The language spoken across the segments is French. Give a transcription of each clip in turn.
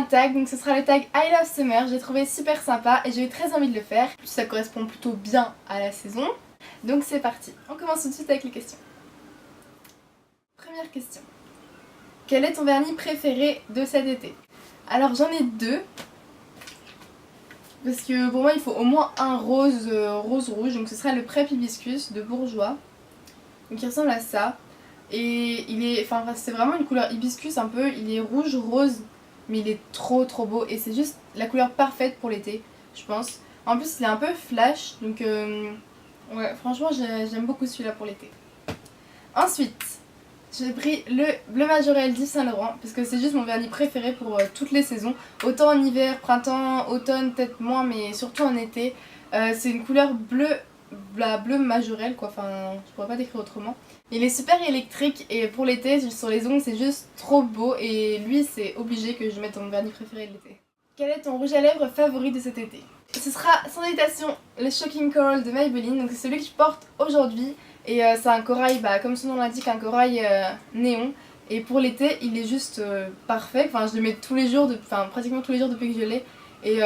un tag, donc ce sera le tag I Love Summer. J'ai trouvé super sympa et j'ai eu très envie de le faire. Ça correspond plutôt bien à la saison. Donc c'est parti. On commence tout de suite avec les questions. Première question. Quel est ton vernis préféré de cet été? Alors j'en ai deux. Parce que pour moi il faut au moins un rose rouge. Donc ce sera le Prep Hibiscus de Bourjois. Donc il ressemble à ça. Et il est, enfin c'est vraiment une couleur hibiscus un peu, il est rouge rose mais il est trop beau et c'est juste la couleur parfaite pour l'été je pense. En plus il est un peu flash donc ouais franchement j'aime beaucoup celui-là pour l'été. Ensuite j'ai pris le Bleu Majorel d'Yves Saint Laurent parce que c'est juste mon vernis préféré pour toutes les saisons. Autant en hiver, printemps, automne peut-être moins mais surtout en été. C'est une couleur bleue, la bleu majorel quoi, enfin je pourrais pas décrire autrement. Il est super électrique et pour l'été sur les ongles c'est juste trop beau et lui c'est obligé que je mette mon vernis préféré de l'été. Quel est ton rouge à lèvres favori de cet été? Ce sera sans hésitation le Shocking Coral de Maybelline, donc c'est celui que je porte aujourd'hui et c'est un corail, comme son nom l'indique, un corail néon et pour l'été il est juste parfait, enfin je le mets tous les jours, pratiquement tous les jours depuis que je l'ai. Et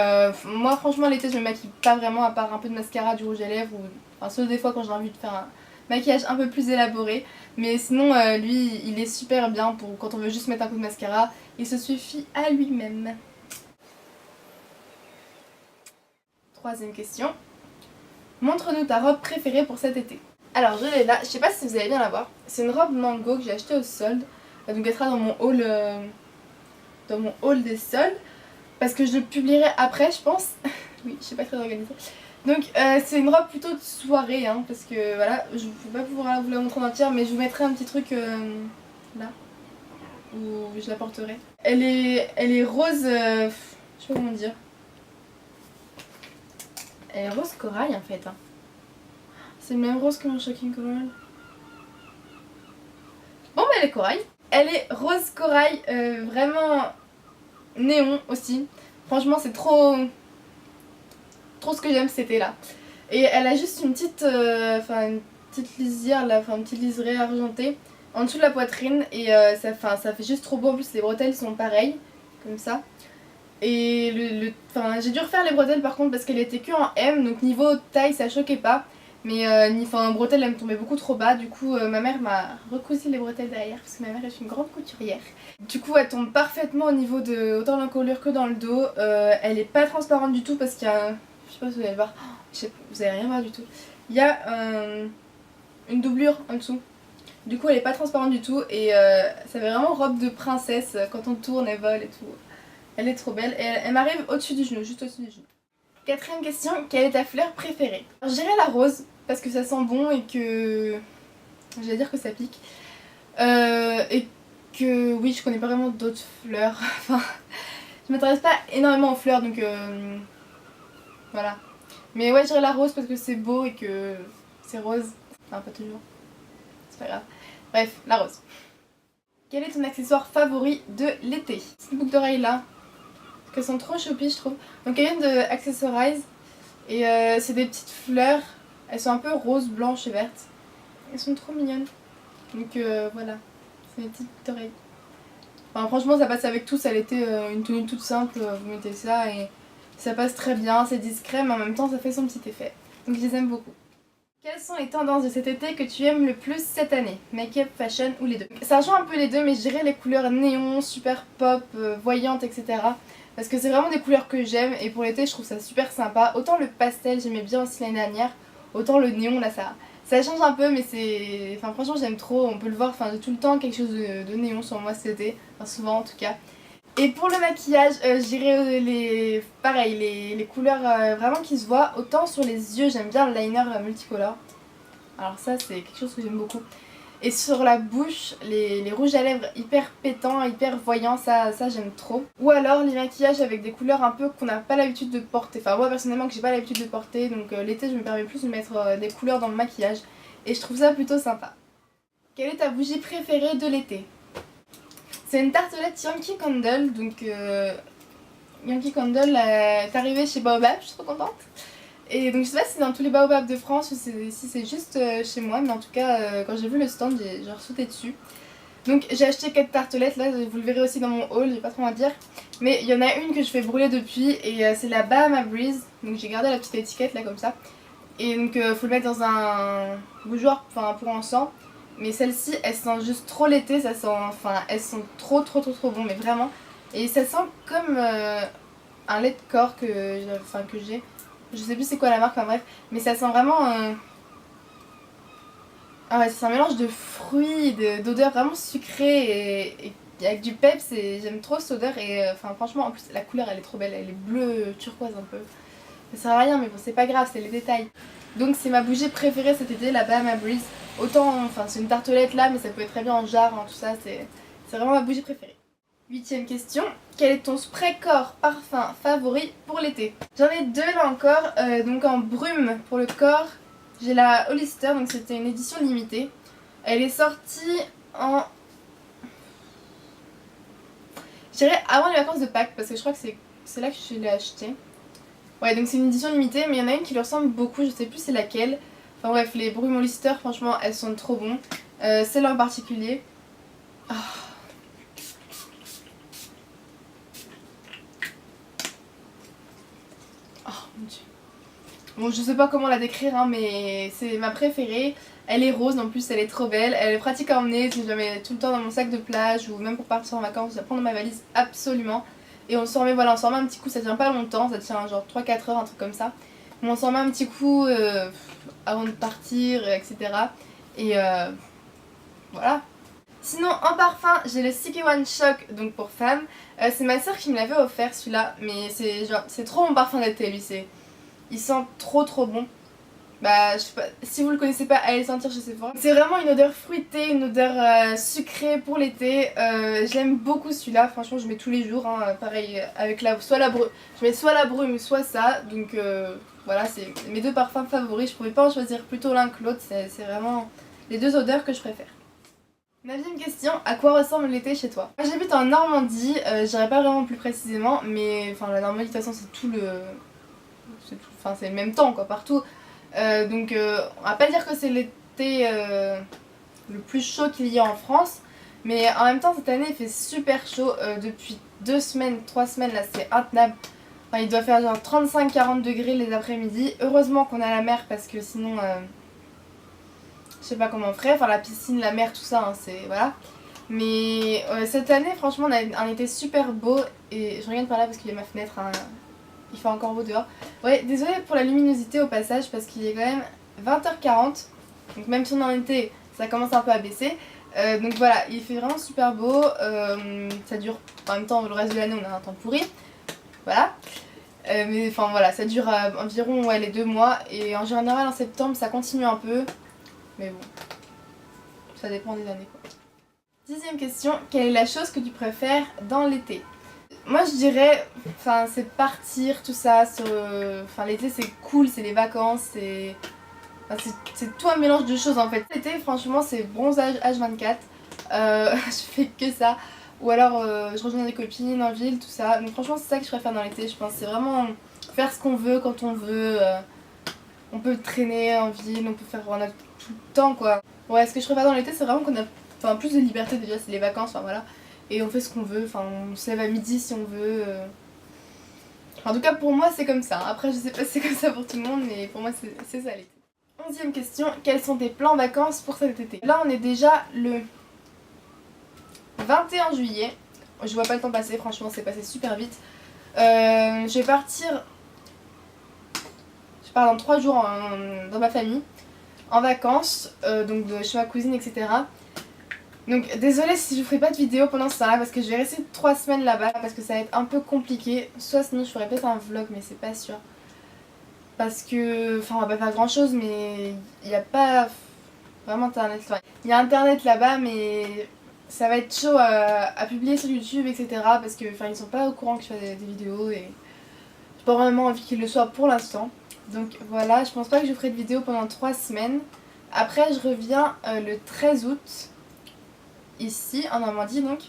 moi franchement l'été je me maquille pas vraiment à part un peu de mascara, du rouge à lèvres ou enfin sauf des fois quand j'ai envie de faire un maquillage un peu plus élaboré. Mais sinon lui il est super bien pour quand on veut juste mettre un coup de mascara, il se suffit à lui-même. Troisième question. Montre-nous ta robe préférée pour cet été. Alors je l'ai là, je sais pas si vous allez bien la voir. C'est une robe mango que j'ai achetée au solde. Donc elle sera dans mon haul des soldes. Parce que je le publierai après je pense. Oui, je suis pas très organisée. Donc c'est une robe plutôt de soirée hein, parce que voilà, je ne vais pas pouvoir vous la montrer en entière mais je vous mettrai un petit truc là où je la porterai. Elle est rose, je sais pas comment dire. Elle est rose corail en fait. Hein. C'est le même rose que mon Shocking Coral. Bon mais elle est corail. Elle est rose corail, vraiment néon aussi. Franchement c'est trop ce que j'aime cet été là. Et elle a juste une petite lisière là, une petite liserée argentée en dessous de la poitrine et ça fait juste trop beau. En plus les bretelles sont pareilles comme ça. Et j'ai dû refaire les bretelles par contre parce qu'elle était que en M, donc niveau taille ça choquait pas. Mais bretelles elle me tombait beaucoup trop bas, du coup ma mère m'a recousu les bretelles derrière parce que ma mère est une grande couturière. Du coup elle tombe parfaitement au niveau de autant l'encolure que dans le dos. Elle est pas transparente du tout parce qu'il y a, je sais pas si vous allez le voir, vous allez rien voir du tout. Il y a une doublure en dessous. Du coup elle est pas transparente du tout et ça fait vraiment robe de princesse quand on tourne, elle vole et tout. Elle est trop belle et elle m'arrive au-dessus du genou, juste au-dessus du genou. Quatrième question, quelle est ta fleur préférée? Alors je dirais la rose parce que ça sent bon et que... j'allais dire que ça pique. Et que oui, je connais pas vraiment d'autres fleurs. Enfin, je m'intéresse pas énormément aux fleurs donc voilà. Mais ouais, je dirais la rose parce que c'est beau et que c'est rose. Enfin, pas toujours. C'est pas grave. Bref, la rose. Quel est ton accessoire favori de l'été? Cette boucle d'oreille là. Elles sont trop choupies je trouve. Donc elles viennent de Accessorize et c'est des petites fleurs. Elles sont un peu roses, blanches et vertes. Elles sont trop mignonnes. Donc voilà, c'est mes petites oreilles. Enfin franchement ça passe avec tout, ça l'été, une tenue toute simple, vous mettez ça et ça passe très bien, c'est discret mais en même temps ça fait son petit effet. Donc je les aime beaucoup. Quelles sont les tendances de cet été que tu aimes le plus cette année? Make-up, fashion ou les deux? Ça rejoint un peu les deux mais je dirais les couleurs néon, super pop, voyantes etc. Parce que c'est vraiment des couleurs que j'aime et pour l'été je trouve ça super sympa. Autant le pastel j'aimais bien aussi l'année dernière, autant le néon là ça change un peu mais c'est... Enfin franchement j'aime trop, on peut le voir j'ai tout le temps quelque chose de néon sur moi cet été, enfin souvent en tout cas. Et pour le maquillage, je dirais les couleurs vraiment qui se voient. Autant sur les yeux j'aime bien le liner multicolore. Alors ça c'est quelque chose que j'aime beaucoup. Et sur la bouche, les rouges à lèvres hyper pétants, hyper voyants, ça j'aime trop. Ou alors les maquillages avec des couleurs un peu qu'on n'a pas l'habitude de porter. Enfin moi personnellement que j'ai pas l'habitude de porter, donc l'été je me permets plus de mettre des couleurs dans le maquillage. Et je trouve ça plutôt sympa. Quelle est ta bougie préférée de l'été? C'est une tartelette Yankee Candle, donc Yankee Candle est arrivée chez Baobab, je suis trop contente. Et donc je sais pas si c'est dans tous les baobabs de France ou si c'est juste chez moi, mais en tout cas quand j'ai vu le stand j'ai sauté dessus. Donc j'ai acheté 4 tartelettes, là vous le verrez aussi dans mon haul, j'ai pas trop à dire. Mais il y en a une que je fais brûler depuis et c'est la Bahama Breeze. Donc j'ai gardé la petite étiquette là comme ça. Et donc faut le mettre dans un bougeoir pour en sent. Mais celle-ci elle sent juste trop l'été, ça sent, elles sont trop bon, mais vraiment. Et ça sent comme un lait de corps que j'ai. Je sais plus c'est quoi la marque, bref. Mais ça sent vraiment... Ah ouais, c'est un mélange de fruits, d'odeurs vraiment sucrées et avec du peps et j'aime trop cette odeur et franchement en plus la couleur elle est trop belle, elle est bleue turquoise un peu. Ça sert à rien mais bon c'est pas grave, c'est les détails. Donc c'est ma bougie préférée cet été, la Bahama Breeze. Autant, c'est une tartelette là mais ça peut être très bien en jarre, hein, tout ça, c'est vraiment ma bougie préférée. 8ème question, quel est ton spray corps parfum favori pour l'été? J'en ai deux là encore, donc en brume pour le corps. J'ai la Hollister, donc c'était une édition limitée. Elle est sortie en... je dirais avant les vacances de Pâques, parce que je crois que c'est là que je l'ai acheté. Ouais, donc c'est une édition limitée, mais il y en a une qui lui ressemble beaucoup, je sais plus c'est laquelle. Enfin bref, les brumes Hollister, franchement, elles sont trop bonnes. Celle-là en particulier. Oh. Oh mon dieu. Bon, je sais pas comment la décrire, hein, mais c'est ma préférée. Elle est rose, en plus elle est trop belle. Elle est pratique à emmener, je la mets tout le temps dans mon sac de plage ou même pour partir en vacances, je la prends dans ma valise absolument. Et on s'en remet, voilà, on s'en remet un petit coup, ça tient pas longtemps, ça tient genre 3-4 heures, un truc comme ça. Mais on s'en remet un petit coup avant de partir, etc. Et voilà. Sinon en parfum, j'ai le Sticky One Shock, donc pour femme. C'est ma soeur qui me l'avait offert celui-là, mais c'est trop mon parfum d'été lui, il sent trop bon. Bah je sais pas, si vous le connaissez pas, allez le sentir chez Sephora. C'est vraiment une odeur fruitée, une odeur sucrée pour l'été. J'aime beaucoup celui-là, franchement je mets tous les jours, hein, pareil avec je mets soit la brume soit ça. Donc voilà, c'est mes deux parfums favoris, je pouvais pas en choisir plutôt l'un que l'autre, c'est vraiment les deux odeurs que je préfère. 9ème question, à quoi ressemble l'été chez toi? Moi j'habite en Normandie, je dirais pas vraiment plus précisément, mais la Normandie de toute façon c'est le même temps quoi partout. Donc on va pas dire que c'est l'été le plus chaud qu'il y a en France, mais en même temps cette année il fait super chaud depuis 2 semaines, 3 semaines là c'est intenable. Enfin, il doit faire genre 35-40 degrés les après-midi. Heureusement qu'on a la mer parce que sinon je sais pas comment on ferait, enfin la piscine, la mer, tout ça, hein, c'est voilà. Mais cette année franchement on a un été super beau et je regarde par là parce qu'il y a ma fenêtre, hein, il fait encore beau dehors. Ouais, désolée pour la luminosité au passage parce qu'il est quand même 20h40. Donc même si on est en été, ça commence un peu à baisser. Donc voilà, il fait vraiment super beau. Ça dure, en même temps le reste de l'année on a un temps pourri. Voilà. Mais enfin voilà, ça dure environ les 2 mois. Et en général en septembre ça continue un peu. Mais bon, ça dépend des années quoi. 10ème question, quelle est la chose que tu préfères dans l'été? Moi je dirais, c'est partir, tout ça, l'été c'est cool, c'est les vacances, c'est tout un mélange de choses en fait. L'été franchement c'est bronzage H24, je fais que ça, ou alors je rejoins des copines en ville, tout ça. Donc franchement c'est ça que je préfère dans l'été, je pense, c'est vraiment faire ce qu'on veut quand on veut, on peut traîner en ville, on a tout le temps quoi. Ouais, ce que je préfère dans l'été c'est vraiment qu'on a plus de liberté déjà, c'est les vacances, voilà. Et on fait ce qu'on veut, on se lève à midi si on veut. En tout cas pour moi c'est comme ça, après je sais pas si c'est comme ça pour tout le monde mais pour moi c'est ça l'été. 11ème question, quels sont tes plans vacances pour cet été? Là on est déjà le 21 juillet, je vois pas le temps passer, franchement c'est passé super vite. Je vais partir, je pars dans 3 jours dans ma famille, en vacances, donc chez ma cousine etc. Donc désolée si je ferai pas de vidéo pendant ce temps-là parce que je vais rester 3 semaines là-bas parce que ça va être un peu compliqué. Soit sinon je ferai peut-être un vlog mais c'est pas sûr. Parce que, on va pas faire grand chose mais il n'y a pas vraiment internet. Il y a internet là-bas mais ça va être chaud à publier sur YouTube etc. Parce que ils sont pas au courant que je fais des vidéos et j'ai pas vraiment envie qu'ils le soient pour l'instant. Donc voilà, je pense pas que je ferai de vidéo pendant 3 semaines. Après je reviens le 13 août. Ici en Normandie donc,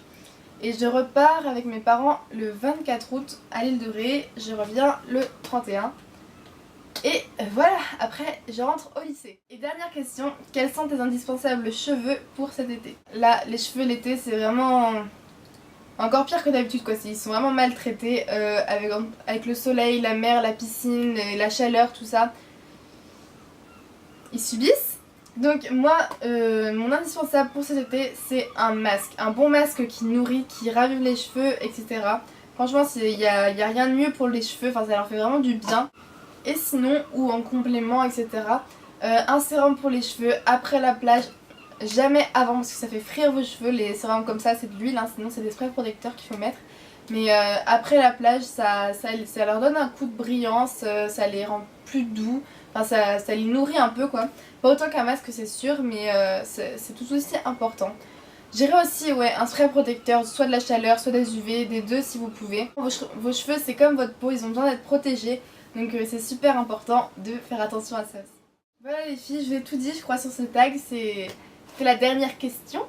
et je repars avec mes parents le 24 août à l'île de Ré, je reviens le 31 et Voilà, après je rentre au lycée. Et dernière question, quels sont tes indispensables cheveux pour cet été? Là, les cheveux l'été c'est vraiment encore pire que d'habitude quoi, ils sont vraiment maltraités avec le soleil, la mer, la piscine, la chaleur, tout ça. Ils subissent. Donc moi, mon indispensable pour cet été c'est un masque. Un bon masque qui nourrit, qui ravive les cheveux, etc. Franchement, il y a rien de mieux pour les cheveux, enfin ça leur fait vraiment du bien. Et sinon, ou en complément, etc. Un sérum pour les cheveux après la plage, jamais avant parce que ça fait frire vos cheveux. Les sérums comme ça, c'est de l'huile, hein, sinon c'est des sprays protecteurs qu'il faut mettre. Mais après la plage, ça leur donne un coup de brillance, ça les rend plus doux, enfin ça les nourrit un peu quoi. Pas autant qu'un masque c'est sûr, mais c'est tout aussi important. J'irai aussi un spray protecteur, soit de la chaleur, soit des UV, des deux si vous pouvez. Vos cheveux c'est comme votre peau, ils ont besoin d'être protégés, donc c'est super important de faire attention à ça aussi. Voilà les filles, je vous ai tout dit je crois sur ce tag, c'était la dernière question.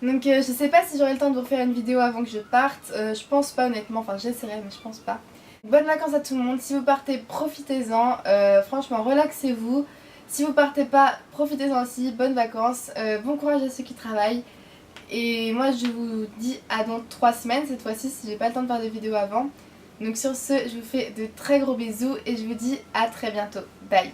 Donc je sais pas si j'aurai le temps de vous refaire une vidéo avant que je parte, je pense pas honnêtement, enfin j'essaierai mais je pense pas. Bonnes vacances à tout le monde, si vous partez profitez-en, franchement relaxez-vous. Si vous partez pas, profitez-en aussi, bonnes vacances, bon courage à ceux qui travaillent. Et moi je vous dis à dans 3 semaines cette fois-ci si j'ai pas le temps de faire de vidéo avant. Donc sur ce, je vous fais de très gros bisous et je vous dis à très bientôt. Bye.